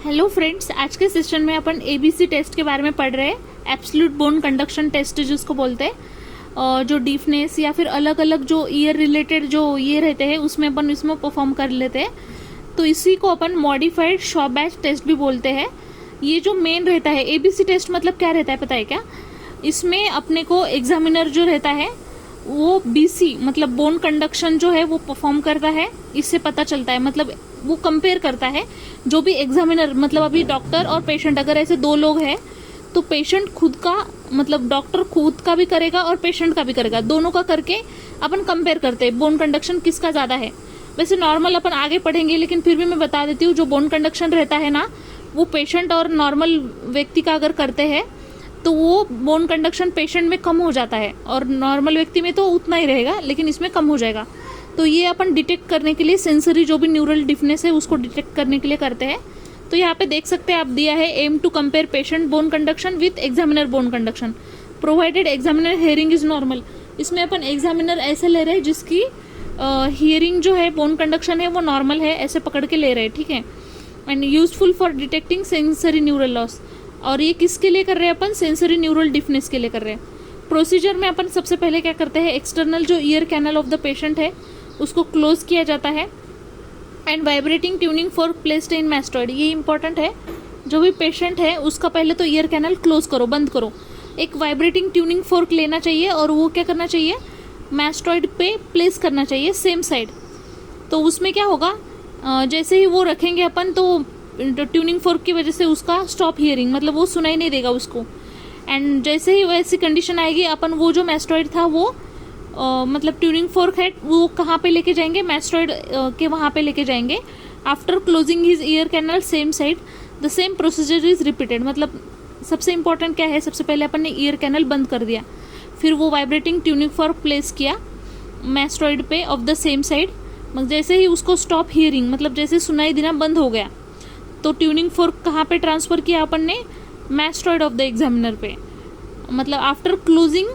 Hello friends, आज के session में अपन एबीसी टेस्ट के बारे में पढ़ रहे हैं। एब्सोल्यूट बोन कंडक्शन टेस्ट जिसको बोलते हैं, जो डीफनेस या फिर अलग अलग जो ईयर रिलेटेड जो ये रहते हैं उसमें अपन इसमें परफॉर्म कर लेते हैं। तो इसी को अपन मॉडिफाइड शॉबैच टेस्ट भी बोलते हैं। ये जो मेन रहता है एबीसी टेस्ट मतलब क्या रहता है पता है क्या? इसमें अपने को एग्जामिनर जो रहता है वो बीसी मतलब बोन कंडक्शन जो है वो परफॉर्म करता है। इससे पता चलता है मतलब वो कंपेयर करता है जो भी एग्जामिनर मतलब अभी डॉक्टर और पेशेंट अगर ऐसे दो लोग हैं तो पेशेंट खुद का मतलब डॉक्टर खुद का भी करेगा और पेशेंट का भी करेगा, दोनों का करके अपन कंपेयर करते हैं बोन कंडक्शन किसका ज्यादा है। वैसे नॉर्मल अपन आगे पढ़ेंगे लेकिन फिर भी मैं बता देती हूँ, जो बोन कंडक्शन रहता है ना वो पेशेंट और नॉर्मल व्यक्ति का अगर करते हैं तो वो बोन कंडक्शन पेशेंट में कम हो जाता है और नॉर्मल व्यक्ति में तो उतना ही रहेगा लेकिन इसमें कम हो जाएगा। तो ये अपन डिटेक्ट करने के लिए सेंसरी जो भी न्यूरल डिफनेस है उसको डिटेक्ट करने के लिए करते हैं। तो यहाँ पे देख सकते हैं आप दिया है aim to compare patient bone conduction with examiner bone conduction provided examiner hearing is normal. इसमें अपन एग्जामिनर ऐसे ले रहे हैं जिसकी हियरिंग जो है बोन कंडक्शन है वो नॉर्मल है, ऐसे पकड़ के ले रहे हैं, ठीक है। And useful for detecting sensory neural loss. और ये किसके लिए कर रहे हैं अपन? सेंसरी न्यूरल डिफनेस के लिए कर रहे हैं। प्रोसीजर में अपन सबसे पहले क्या करते हैं, एक्सटर्नल जो ear canal of the patient है उसको क्लोज किया जाता है and vibrating tuning fork placed in mastoid. ये इंपॉर्टेंट है, जो भी पेशेंट है उसका पहले तो ईयर कैनल क्लोज करो, बंद करो। एक वाइब्रेटिंग ट्यूनिंग फोर्क लेना चाहिए और वो क्या करना चाहिए, मैस्टॉइड पे प्लेस करना चाहिए सेम साइड। तो उसमें क्या होगा, जैसे ही वो रखेंगे अपन तो ट्यूनिंग फोर्क की वजह से उसका स्टॉप हियरिंग मतलब वो सुनाई नहीं देगा उसको। एंड जैसे ही वैसी कंडीशन आएगी अपन वो जो मैस्टॉइड था वो मतलब ट्यूनिंग फोर्क है वो कहाँ पे लेके जाएंगे, मैस्टॉइड के वहाँ पे लेके जाएंगे। After closing his ear canal same side the same procedure is repeated. मतलब सबसे इंपॉर्टेंट क्या है, सबसे पहले अपन ने ईयर कैनल बंद कर दिया, फिर वो वाइब्रेटिंग ट्यूनिंग फोर्क प्लेस किया मैस्टॉइड पे ऑफ द सेम साइड। जैसे ही उसको स्टॉप हियरिंग मतलब जैसे सुनाई देना बंद हो गया तो ट्यूनिंग फोर्क कहाँ पे ट्रांसफर किया अपन ने, मैस्टॉइड ऑफ द एग्जामिनर पे। मतलब after closing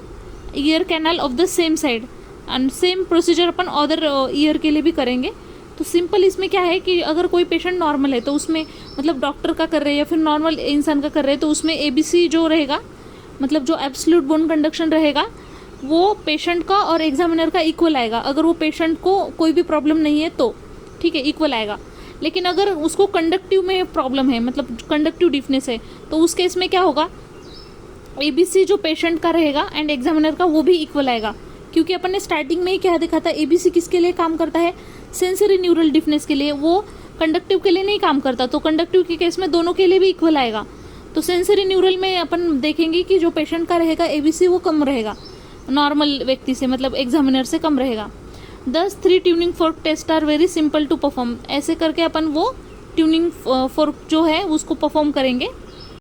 ear canal of the same side and same procedure अपन अदर ईयर के लिए भी करेंगे। तो सिंपल इसमें क्या है कि अगर कोई पेशेंट नॉर्मल है तो उसमें मतलब डॉक्टर का कर रहे हैं या फिर नॉर्मल इंसान का कर रहे हैं तो उसमें एबीसी जो रहेगा मतलब जो एब्सोल्यूट बोन कंडक्शन रहेगा वो पेशेंट का और एग्जामिनर का इक्वल आएगा। अगर वो पेशेंट को कोई भी प्रॉब्लम नहीं है तो ठीक है इक्वल आएगा। लेकिन अगर उसको कंडक्टिव में प्रॉब्लम है मतलब कंडक्टिव डिफनेस है तो उस केस में क्या होगा, एबीसी जो पेशेंट का रहेगा एंड एग्जामिनर का वो भी इक्वल आएगा। क्योंकि अपन ने स्टार्टिंग में ही क्या दिखा था, एबीसी किसके लिए काम करता है, सेंसरी न्यूरल डिफनेस के लिए, वो कंडक्टिव के लिए नहीं काम करता। तो कंडक्टिव के केस में दोनों के लिए भी इक्वल आएगा। तो सेंसरी न्यूरल में अपन देखेंगे कि जो पेशेंट का रहेगा एबीसी वो कम रहेगा नॉर्मल व्यक्ति से मतलब एग्जामिनर से कम रहेगा। 3 tuning fork test are very simple to perform. ऐसे करके अपन वो ट्यूनिंग फोर्क जो है उसको परफॉर्म करेंगे।